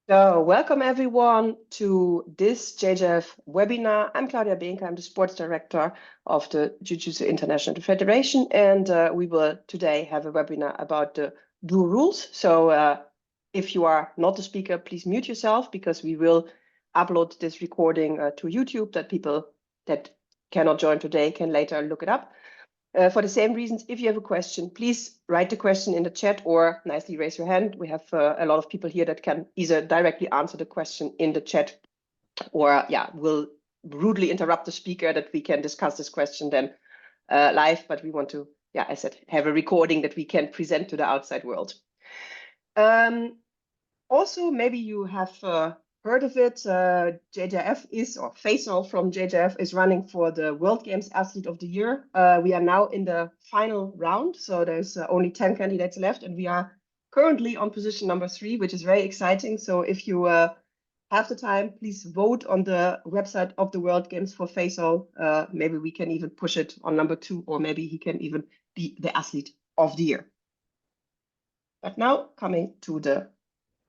So, welcome everyone to this JJF webinar. I'm Claudia Behnke, I'm the sports director of the Jiu-Jitsu International Federation, and we will today have a webinar about the dual rules. So, if you are not a speaker, please mute yourself because we will upload this recording to YouTube that people that cannot join today can later look it up. For the same reasons, if you have a question, please write the question in the chat or nicely raise your hand. We have a lot of people here that can either directly answer the question in the chat or will rudely interrupt the speaker that we can discuss this question then live. But we want to, as I said, have a recording that we can present to the outside world. Also, maybe you have heard of it. JJF is, or Faisal from JJF is running for the World Games Athlete of the Year. We are now in the final round, so there's only 10 candidates left, and we are currently on position number 3, which is very exciting. So if you have the time, please vote on the website of the World Games for Faisal. Maybe we can even push it on number 2, or maybe he can even be the Athlete of the Year. But now, coming to the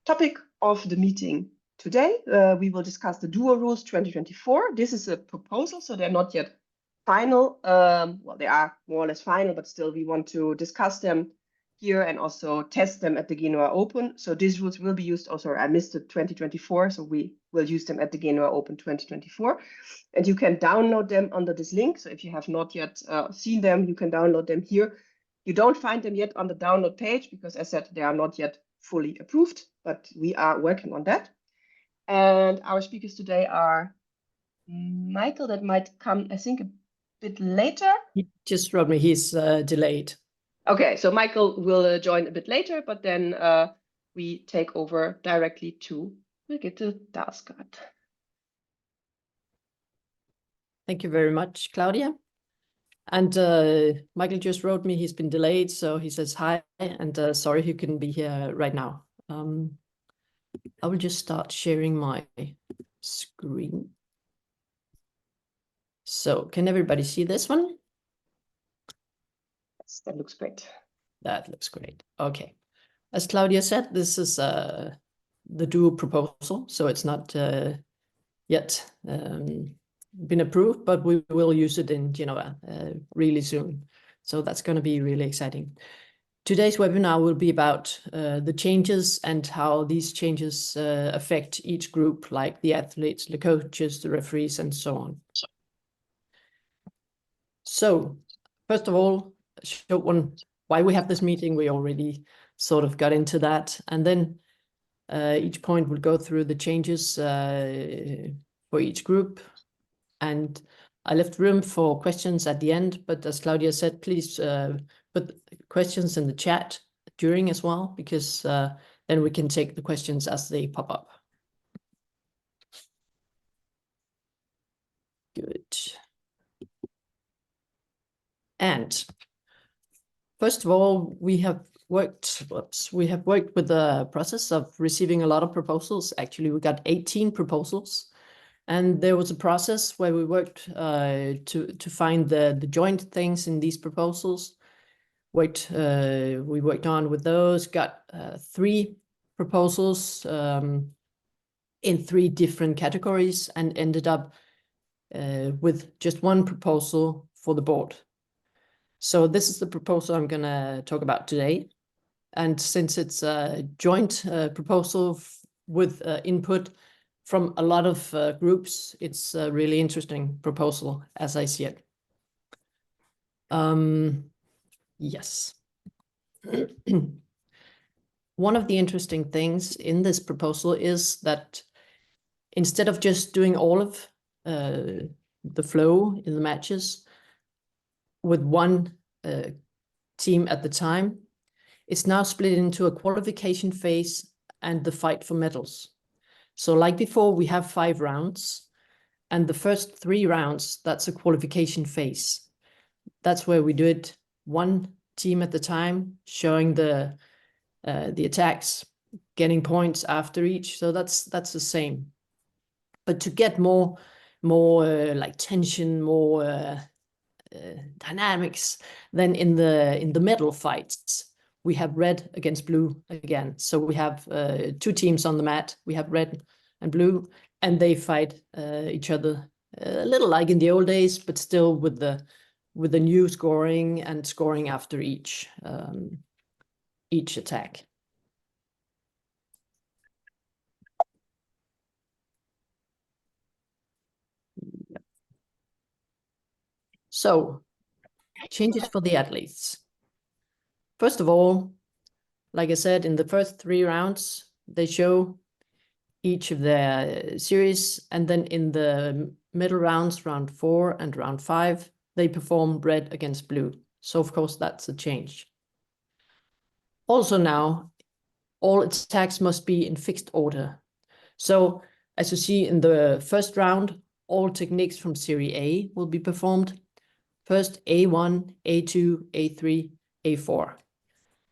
topic of the meeting today, we will discuss the dual rules 2024. This is a proposal, so they're not yet final. Well, they are more or less final, but still we want to discuss them here and also test them at the Genoa Open. So these rules will be used also, I missed the 2024, so we will use them at the Genoa Open 2024. And you can download them under this link. So if you have not yet seen them, you can download them here. You don't find them yet on the download page because, as I said, they are not yet fully approved, but we are working on that. And our speakers today are Michael, that might come, I think, a bit later. He just wrote me, he's delayed. Okay, so Michael will join a bit later, but then we take over directly to Brigitte Dalsgaard. Thank you very much, Claudia. And Michael just wrote me, he's been delayed, so he says hi, and sorry he couldn't be here right now. I will just start sharing my screen. So can everybody see this one? Yes, that looks great. That looks great. Okay. As Claudia said, this is the dual proposal, so it's not yet been approved, but we will use it in Genoa really soon. So that's going to be really exciting. Today's webinar will be about the changes and how these changes affect each group, like the athletes, the coaches, the referees, and so on. So first of all, show one why we have this meeting. We already sort of got into that. And then each point will go through the changes for each group. And I left room for questions at the end, but as Claudia said, please put questions in the chat during as well, because then we can take the questions as they pop up. Good. And first of all, we have worked with the process of receiving a lot of proposals. Actually, we got 18 proposals. And there was a process where we worked to find the joint things in these proposals. We worked on with those, got 3 proposals in 3 different categories, and ended up with just 1 proposal for the board. So this is the proposal I'm going to talk about today. And since it's a joint proposal with input from a lot of groups, it's a really interesting proposal as I see it. Yes. One of the interesting things in this proposal is that instead of just doing all of the flow in the matches with one team at the time, it's now split into a qualification phase and the fight for medals. So like before, we have 5 rounds, and the first 3 rounds, that's a qualification phase. That's where we do it one team at the time, showing the attacks, getting points after each. So that's the same. But to get more like tension, more dynamics, then in the medal fights, we have red against blue again. So we have 2 teams on the mat. We have red and blue, and they fight each other a little like in the old days, but still with the new scoring and scoring after each attack. So, changes for the athletes. First of all, like I said, in the first 3 rounds, they show each of their series, and then in the middle rounds, round 4 and round 5, they perform red against blue. So of course that's a change. Also now, all attacks must be in fixed order. So as you see in the first round, all techniques from Series A will be performed. First A1, A2, A3, A4.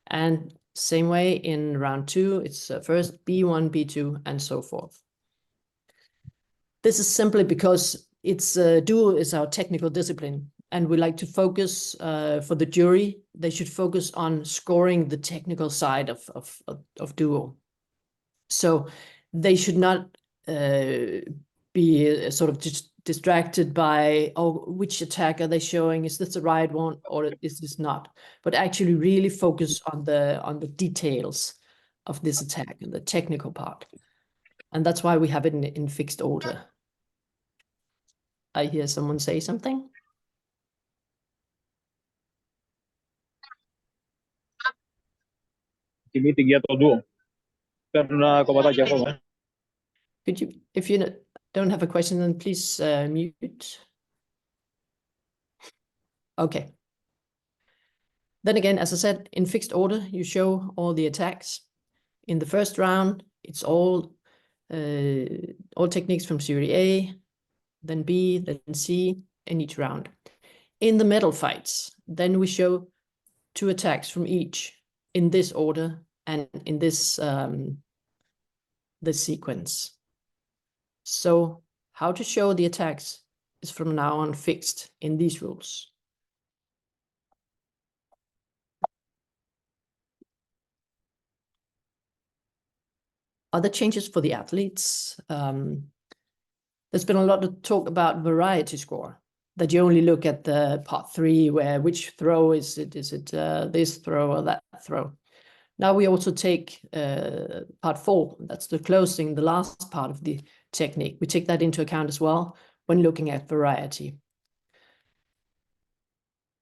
And same way in round 2, it's first B1, B2, and so forth. This is simply because duo is our technical discipline, and we like to focus for the jury. They should focus on scoring the technical side of duo. So they should not be sort of just distracted by, oh, which attack are they showing? Is this the right one or is this not? But actually really focus on the details of this attack and the technical part. And that's why we have it in fixed order. I hear someone say something. Tinitigyan to duo. Karena kumataja ko. Could you, if you don't have a question, then please mute. Okay. Then again, as I said, in fixed order, you show all the attacks. In the first round, it's all techniques from Series A, then B, then C in each round. In the medal fights, then we show 2 attacks from each in this order and in this sequence. So how to show the attacks is from now on fixed in these rules. Other changes for the athletes. There's been a lot of talk about variety score, that you only look at the part 3, where which throw is it this throw or that throw. Now we also take part 4, that's the closing, the last part of the technique. We take that into account as well when looking at variety.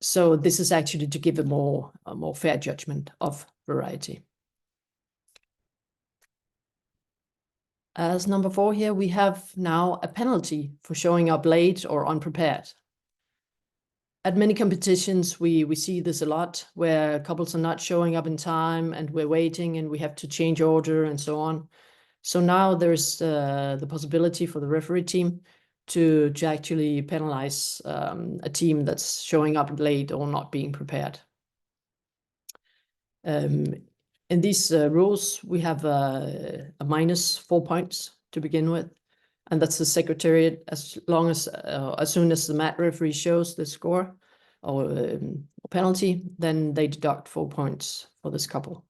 So this is actually to give a more fair judgment of variety. As number 4 here, we have now a penalty for showing up late or unprepared. At many competitions, we see this a lot, where couples are not showing up in time and we're waiting and we have to change order and so on. So now there's the possibility for the referee team to actually penalize a team that's showing up late or not being prepared. In these rules, we have a -4 points to begin with, and that's the secretariat. As soon as the mat referee shows the score or penalty, then they deduct 4 points for this couple.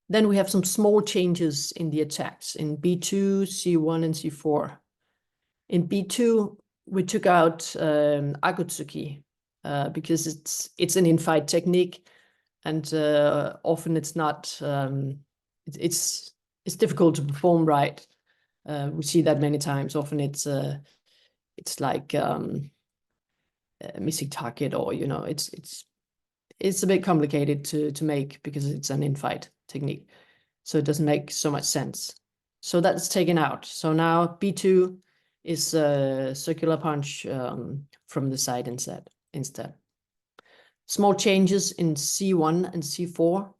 Then we have some small changes in the attacks in B2, C1, and C4. In B2, we took out Agutsuki because it's an in-fight technique, and often it's not. It's difficult to perform right. We see that many times. Often it's like missing target, or it's a bit complicated to make because it's an in-fight technique, so it doesn't make so much sense. So that's taken out. So now B2 is a circular punch from the side instead. Small changes in C1 and C4.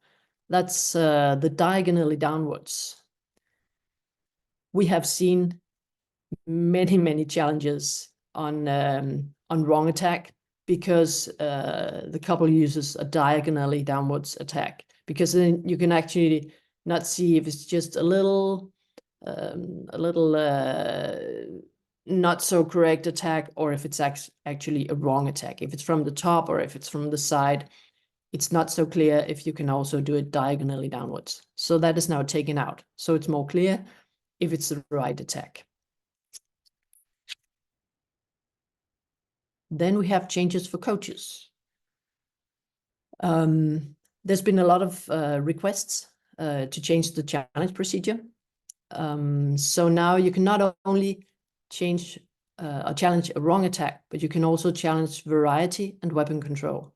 That's the diagonally downwards. We have seen many challenges on wrong attack because the couple uses a diagonally downwards attack, because then you can actually not see if it's just a little not so correct attack, or if it's actually a wrong attack, if it's from the top or if it's from the side. it's not so clear if you can also do it diagonally downwards. So that is now taken out. So it's more clear if it's the right attack. Then we have changes for coaches. There's been a lot of requests to change the challenge procedure. So now you can not only change or challenge a wrong attack, but you can also challenge variety and weapon control.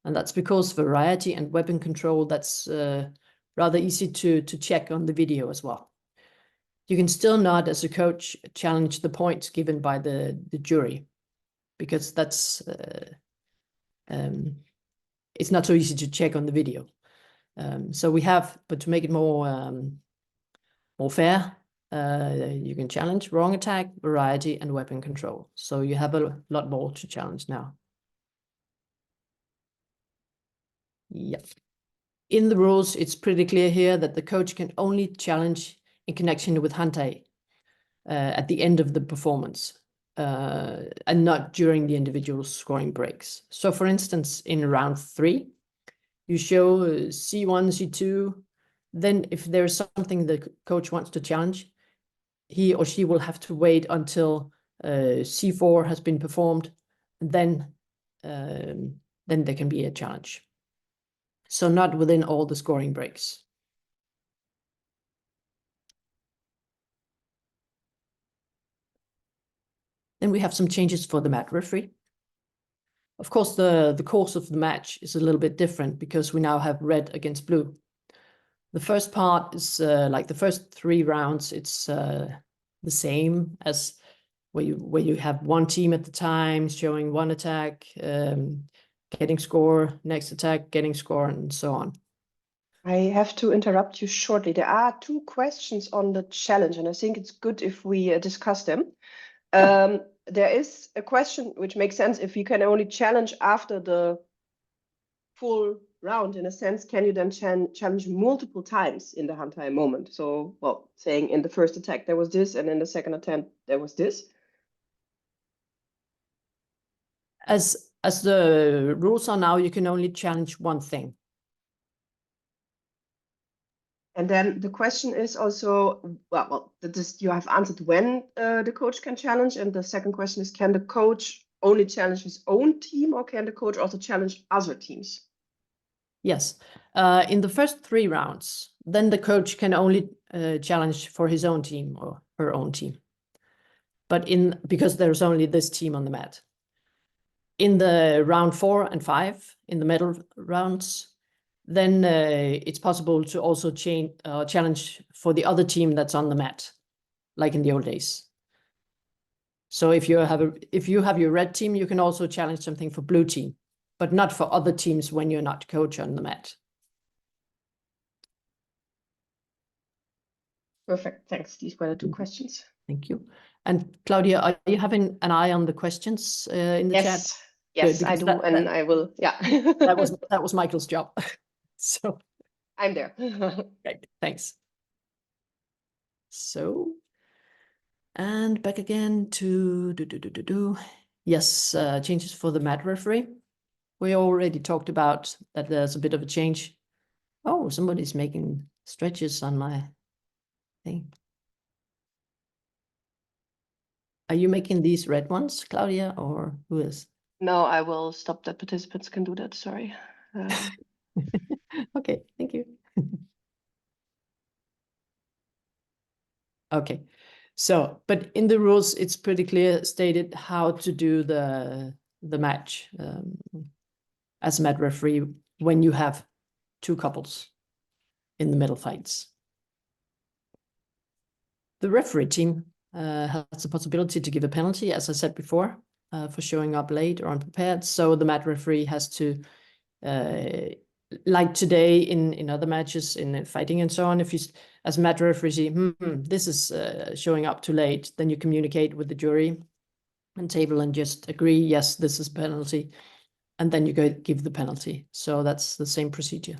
And that's because variety and weapon control, that's rather easy to check on the video as well. You can still not, as a coach, challenge the points given by the jury, because that's it's not so easy to check on the video. So we have, but to make it more fair, you can challenge wrong attack, variety, and weapon control. So you have a lot more to challenge now. Yep. In the rules, it's pretty clear here that the coach can only challenge in connection with Hantai at the end of the performance, and not during the individual scoring breaks. So for instance, in round 3, you show C1, C2, then if there's something the coach wants to challenge, he or she will have to wait until C4 has been performed, and then there can be a challenge. So not within all the scoring breaks. Then we have some changes for the mat referee. Of course, the course of the match is a little bit different because we now have red against blue. The first part is like the first 3 rounds, it's the same as where you have one team at the time showing one attack, getting score, next attack, getting score, and so on. I have to interrupt you shortly. There are 2 questions on the challenge, and I think it's good if we discuss them. There is a question which makes sense: if you can only challenge after the full round, in a sense, can you then challenge multiple times in the Hantai moment? So, well, saying in the first attack there was this, and in the second attempt there was this. As the rules are now, you can only challenge one thing. And then the question is also, well, this you have answered when the coach can challenge, and the second question is, can the coach only challenge his own team, or can the coach also challenge other teams? Yes, in the first 3 rounds, then the coach can only challenge for his own team or her own team. But because there's only this team on the mat. In the round 4 and 5, in the middle rounds, then it's possible to also challenge for the other team that's on the mat, like in the old days. So if you have your red team, you can also challenge something for blue team, but not for other teams when you're not coach on the mat. Perfect, thanks. These were the 2 questions. Thank you. And Claudia, are you having an eye on the questions in the chat? Yes, I do, and I will. Yeah, that was Michael's job. So I'm there. great, thanks. So, and back again to yes, changes for the mat referee. We already talked about that. There's a bit of a change. Oh, somebody's making stretches on my thing. Are you making these red ones, Claudia, or who is? No, I will stop that participants can do that. Sorry. Okay, thank you. Okay, so, but in the rules, it's pretty clear stated how to do the match as a mat referee when you have 2 couples in the middle fights. The referee team has the possibility to give a penalty, as I said before, for showing up late or unprepared. So the mat referee has to, like today in other matches, in fighting and so on, if you, as a mat referee, see, this is showing up too late, then you communicate with the jury and table and just agree, yes, this is penalty, and then you go give the penalty. So that's the same procedure.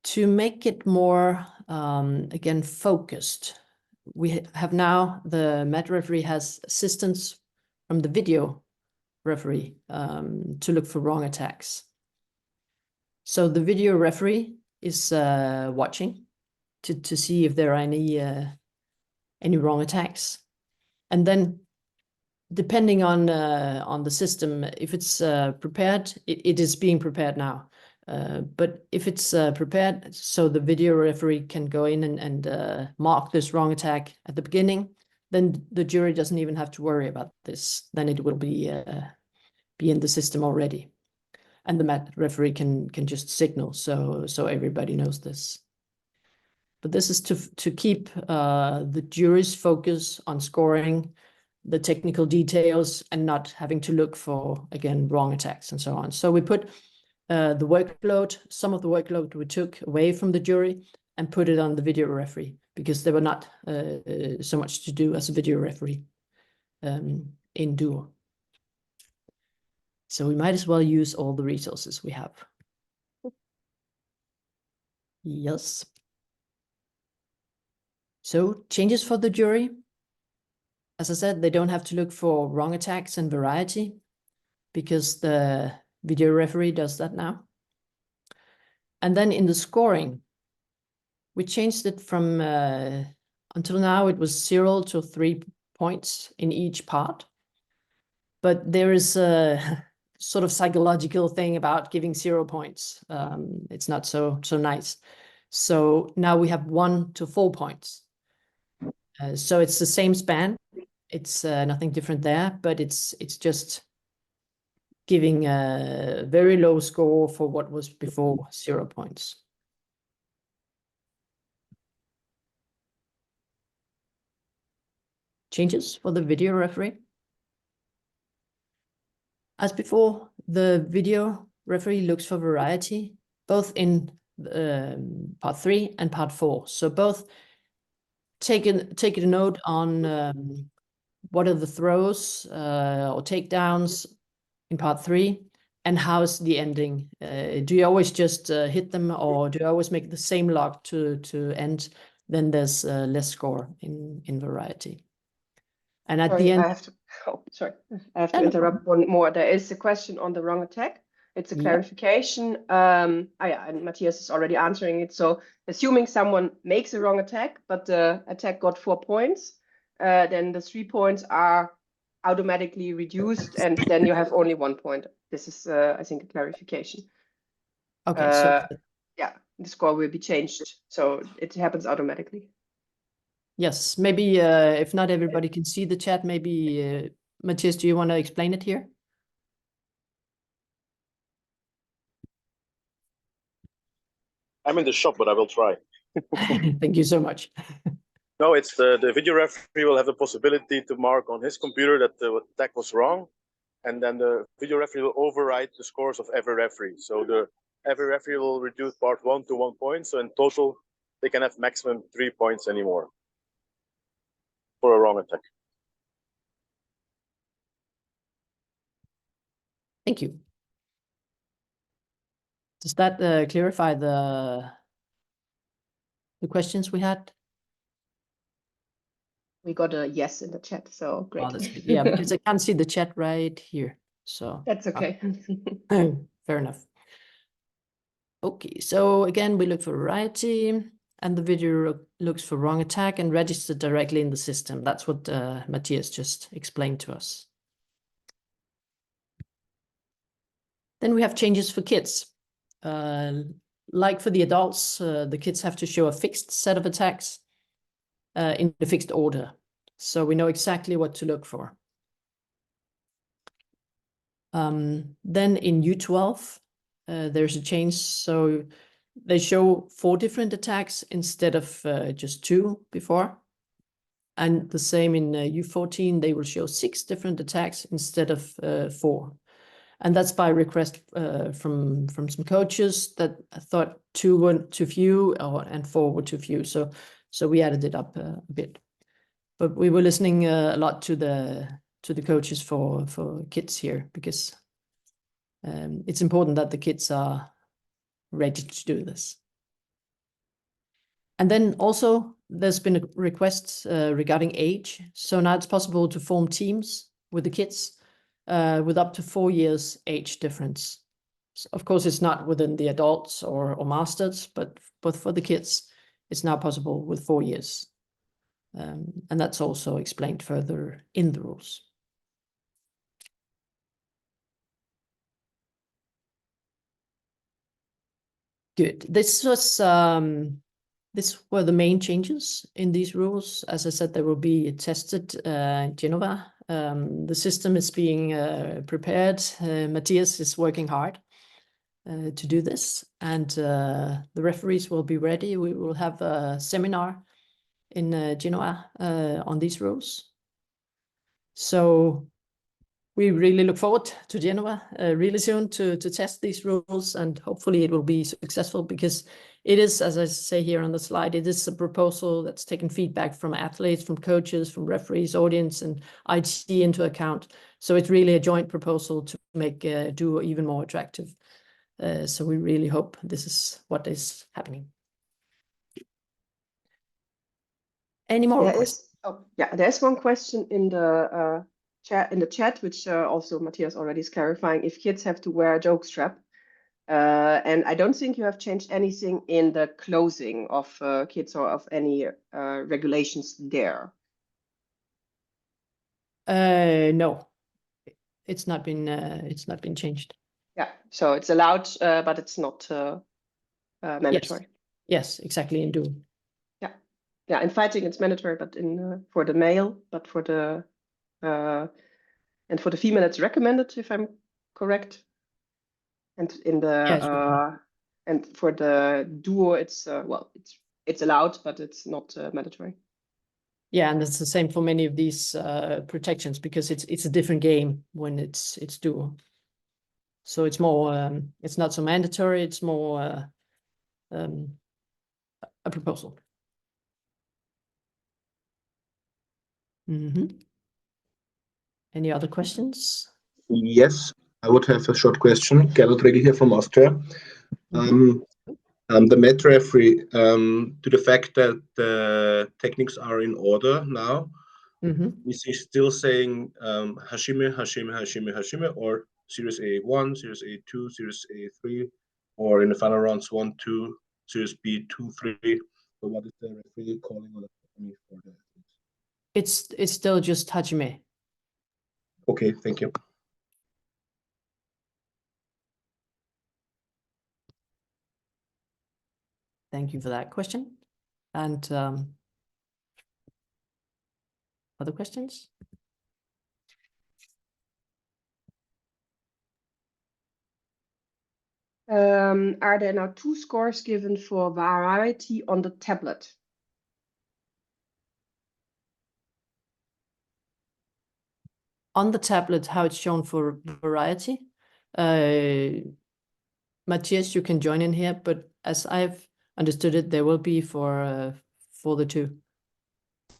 To make it more, again, focused, we have now, the mat referee has assistance from the video referee to look for wrong attacks. So the video referee is watching to see if there are any wrong attacks, and then depending on the system, if it's prepared, it is being prepared now. But if it's prepared, so the video referee can go in and mark this wrong attack at the beginning, then the jury doesn't even have to worry about this. Then it will be in the system already, and the mat referee can just signal so everybody knows this. But this is to keep the jury's focus on scoring the technical details and not having to look for, again, wrong attacks and so on. So we put the workload, some of the workload we took away from the jury and put it on the video referee, because there were not so much to do as a video referee in Duo. So we might as well use all the resources we have. Yes. So changes for the jury. As I said, they don't have to look for wrong attacks and variety, because the video referee does that now. And then in the scoring, we changed it from, until now it was 0 to 3 points in each part. But there is a sort of psychological thing about giving 0 points. It's not so nice. So now we have 1 to 4 points. So it's the same span. It's nothing different there, but it's just giving a very low score for what was before 0 points. Changes for the video referee. As before, the video referee looks for variety, both in part 3 and part 4. So both take a note on what are the throws or takedowns in part 3, and how's the ending? Do you always just hit them, or do you always make the same lock to end? Then there's less score in variety. And at the end, I have to interrupt one more. There is a question on the wrong attack. It's a clarification. And Matthias is already answering it. So assuming someone makes a wrong attack, but the attack got 4 points, then the 3 points are automatically reduced, and then you have only 1 point. This is, I think, a clarification. Okay, so yeah, the score will be changed, so it happens automatically. Yes, maybe if not everybody can see the chat, maybe Matthias, do you want to explain it here? I'm in the shop, but I will try. Thank you so much. No, it's the video referee will have the possibility to mark on his computer that the attack was wrong, and then the video referee will override the scores of every referee. So every referee will reduce part 1 to 1 point. So in total, they can have maximum 3 points anymore for a wrong attack. Thank you. Does that clarify the questions we had? We got a yes in the chat, so great. Oh, that's good. Yeah, because I can't see the chat right here, so that's okay. Fair enough. Okay, so again, we look for variety, and the video looks for wrong attack and registered directly in the system. That's what Matthias just explained to us. Then we have changes for kids. Like for the adults, the kids have to show a fixed set of attacks in the fixed order. So we know exactly what to look for. Then in U12, there's a change. So they show 4 different attacks instead of just 2 before. And the same in U14, they will show 6 different attacks instead of 4. And that's by request from some coaches that thought 2 were too few and 4 were too few. So we added it up a bit. But we were listening a lot to the coaches for kids here, because it's important that the kids are ready to do this. And then also there's been a request regarding age. So now it's possible to form teams with the kids with up to 4 years age difference. Of course, it's not within the adults or masters, but for the kids, it's now possible with 4 years. And that's also explained further in the rules. Good. This were the main changes in these rules. As I said, they will be tested in Genova. The system is being prepared. Matthias is working hard to do this, and the referees will be ready. We will have a seminar in Genoa on these rules. So we really look forward to Genoa really soon to test these rules, and hopefully it will be successful, because it is, as I say here on the slide, it is a proposal that's taken feedback from athletes, from coaches, from referees, audience, and IT into account. So it's really a joint proposal to make duo even more attractive. So we really hope this is what is happening. Any more questions? There's one question in the chat, which also Matthias already is clarifying, if kids have to wear a joke strap. And I don't think you have changed anything in the closing of kids or of any regulations there. No, it's not been changed. Yeah, so it's allowed, but it's not mandatory. Yes, exactly. In duo. Yeah, in fighting it's mandatory, but in for the male, but for the and for the female it's recommended, if I'm correct. And in the and for the duo it's it's allowed, but it's not mandatory. Yeah, and it's the same for many of these protections, because it's a different game when it's duo. So it's more it's not so mandatory. It's more a proposal. Any other questions? Yes, I would have a short question. Gerald Regel here from Austria. The Met referee, to the fact that the techniques are in order now, is he still saying Hashime, Hashime, Hashime, Hashime, or Series A1, Series A2, Series A3, or in the final rounds 1, 2, Series B, 2, 3? So what is the referee calling on me for that? It's still just Hajime. Okay, thank you. Thank you for that question. And other questions? Are there now 2 scores given for variety on the tablet? On the tablet, how it's shown for variety. Matthias, you can join in here, but as I've understood it, there will be for the 2.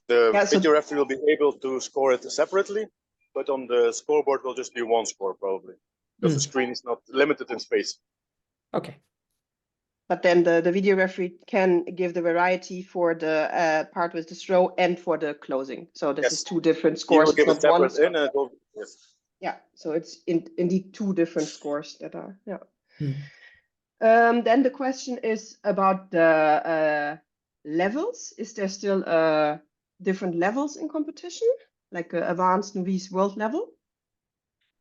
The video referee will be able to score it separately, but on the scoreboard will just be 1 score probably, because the screen is not limited in space. Okay. But then the video referee can give the variety for the part with the throw and for the closing. So this is 2 different scores. He will give it separate in, and it will, Yeah, so it's indeed 2 different scores that are, Then the question is about the levels. Is there still different levels in competition, like advanced, novice, world level?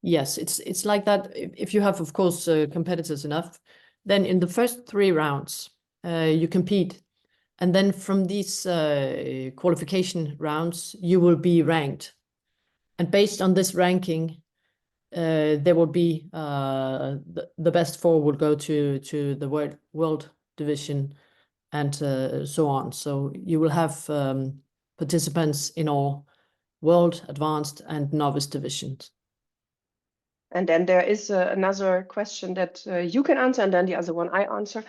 Yes, it's like that. If you have, of course, competitors enough, then in the first 3 rounds, you compete. And then from these qualification rounds, you will be ranked. And based on this ranking, there will be the best 4 will go to the world division, and so on. So you will have participants in all world, advanced, and novice divisions. And then there is another question that you can answer, and then the other one I answer,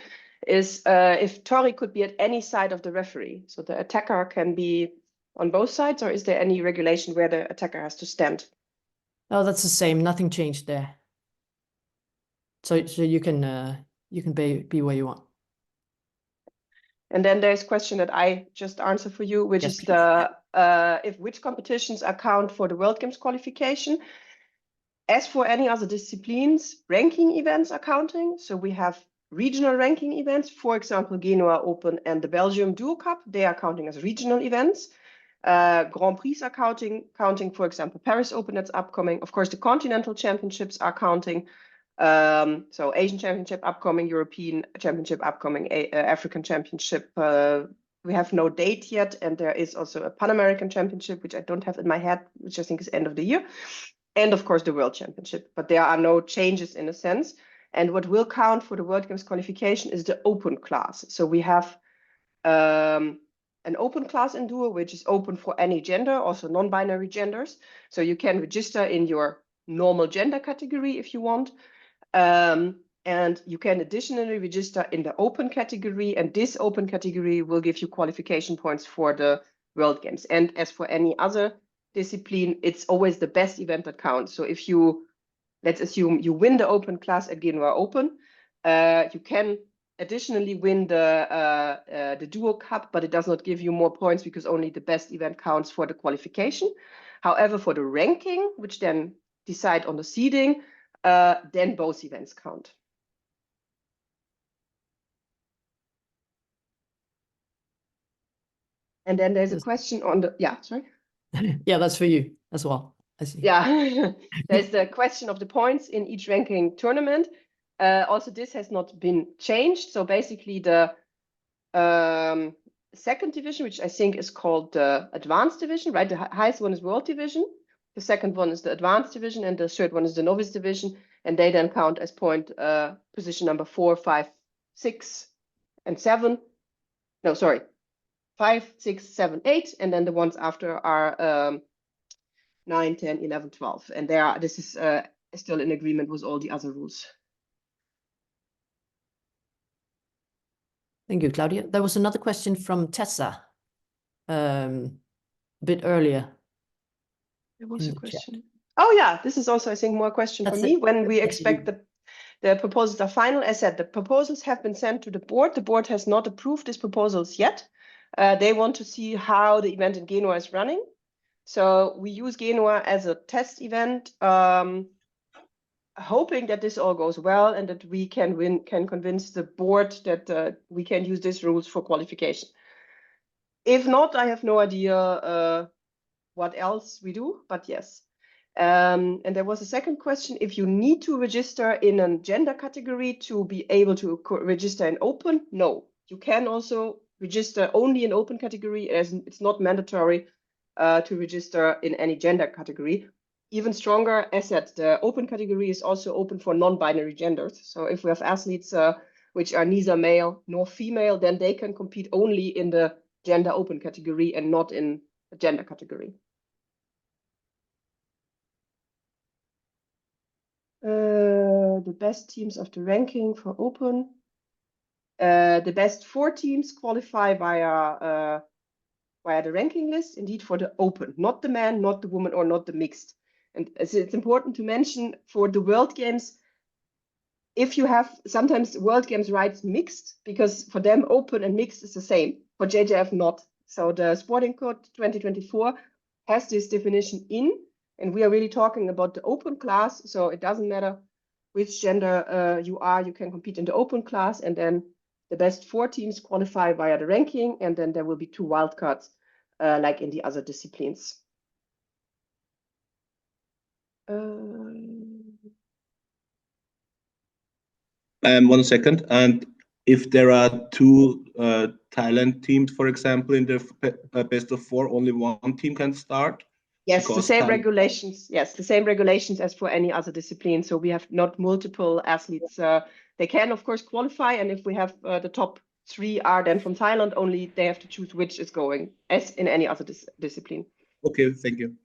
is if Tori could be at any side of the referee. So the attacker can be on both sides, or is there any regulation where the attacker has to stand? Oh, that's the same. Nothing changed there. So you can be where you want. And then there's a question that I just answered for you, which is the which competitions account for the World Games qualification. As for any other disciplines, ranking events are counting. So we have regional ranking events, for example, Genoa Open and the Belgium Duo Cup. They are counting as regional events. Grand Prix are counting, for example, Paris Open that's upcoming. Of course, the continental championships are counting. So Asian Championship upcoming, European Championship upcoming, African Championship. We have no date yet, and there is also a Pan American Championship, which I don't have in my head, which I think is end of the year. And of course, the World Championship. But there are no changes in a sense. And what will count for the World Games qualification is the open class. So we have an open class in Duo, which is open for any gender, also non-binary genders. So you can register in your normal gender category if you want. And you can additionally register in the open category, and this open category will give you qualification points for the World Games. And as for any other discipline, it's always the best event that counts. So if you, let's assume you win the open class at Genoa Open, you can additionally win the Duo Cup, but it does not give you more points because only the best event counts for the qualification. However, for the ranking, which then decide on the seeding, then both events count. And then there's a question on the, yeah, sorry. Yeah, that's for you as well. I see. Yeah, there's the question of the points in each ranking tournament. Also, this has not been changed. So basically the second division, which I think is called the advanced division, right? The highest one is world division. The second one is the advanced division, and the third one is the novice division. And they then count as point position number 4, 5, 6, and 7. No, sorry, 5, 6, 7, 8. And then the ones after are 9, 10, 11, 12. And this is still in agreement with all the other rules. Thank you, Claudia. There was another question from Tessa a bit earlier. There was a question. Oh yeah, this is also, I think, more question for me. When we expect the proposals are final. As said, the proposals have been sent to the board. The board has not approved these proposals yet. They want to see how the event in Genoa is running. So we use Genoa as a test event, hoping that this all goes well and that we can convince the board that we can use these rules for qualification. If not, I have no idea what else we do, but yes. And there was a second question. If you need to register in a gender category to be able to register in open, no. You can also register only in open category, as it's not mandatory to register in any gender category. Even stronger, as said, the open category is also open for non-binary genders. So if we have athletes which are neither male nor female, then they can compete only in the gender open category and not in a gender category. The best teams of the ranking for open. The best 4 teams qualify via the ranking list, indeed, for the open, not the man, not the woman, or not the mixed. And it's important to mention for the World Games, if you have sometimes World Games rights mixed, because for them open and mixed is the same. For JJF, not. So the Sporting Code 2024 has this definition in, and we are really talking about the open class. So it doesn't matter which gender you are, you can compete in the open class, and then the best 4 teams qualify via the ranking, and then there will be 2 wildcards like in the other disciplines. 1 second. And if there are 2 Thailand teams, for example, in the best of 4, only 1 team can start? Yes, the same regulations. Yes, the same regulations as for any other discipline. So we have not multiple athletes. They can, of course, qualify. And if we have the top 3 are then from Thailand, only they have to choose which is going, as in any other discipline. Okay, thank you.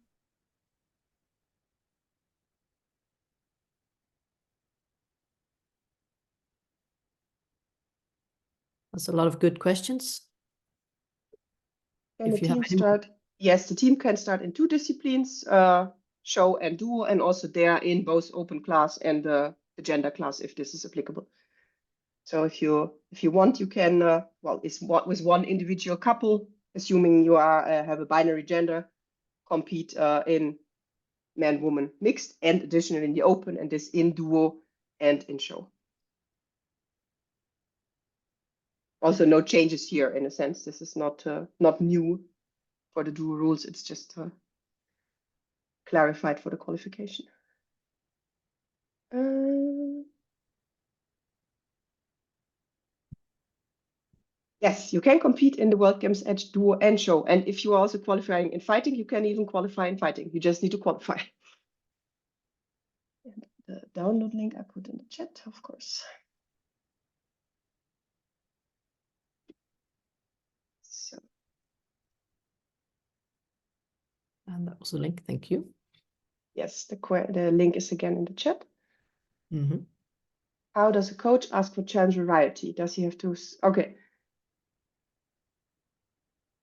That's a lot of good questions. And the team start, yes, the team can start in 2 disciplines, show and duo, and also there in both open class and the gender class, if this is applicable. So if you want, you can, well, with 1 individual couple, assuming you have a binary gender, compete in man-woman mixed, and additionally in the open, and this in duo and in show. Also, no changes here in a sense. This is not new for the duo rules. It's just clarified for the qualification. Yes, you can compete in the World Games Edge duo and show. And if you are also qualifying in fighting, you can even qualify in fighting. You just need to qualify. And the download link I put in the chat, of course. So. And that was the link. Thank you. Yes, the link is again in the chat. Mm-hmm. How does a coach ask for challenge variety? Does he have to? Okay.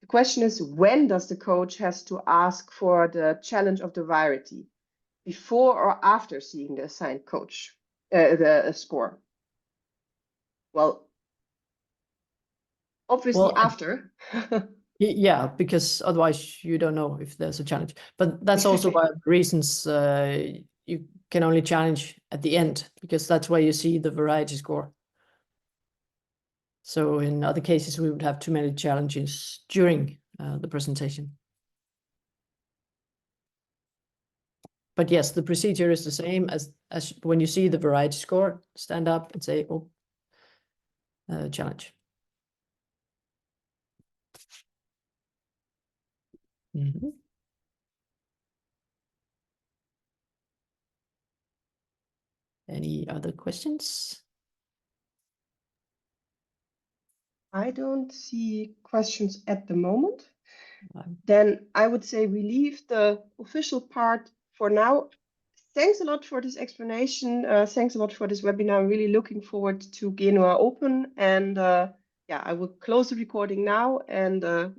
The question is, when does the coach has to ask for the challenge of the variety? Before or after seeing the assigned coach, the score? Well, obviously after. Yeah, because otherwise you don't know if there's a challenge. But that's also Exactly. one of the reasons you can only challenge at the end, because that's where you see the variety score. So in other cases, we would have too many challenges during the presentation. But yes, the procedure is the same as when you see the variety score, stand up and say, oh, challenge. Mm-hmm. Any other questions? I don't see questions at the moment. Then I would say we leave the official part for now. Thanks a lot for this explanation. Thanks a lot for this webinar. I'm really looking forward to Genua Open. And yeah, I will close the recording now, and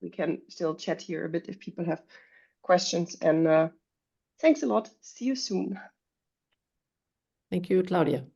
we can still chat here a bit if people have questions. And thanks a lot. See you soon. Thank you, Claudia.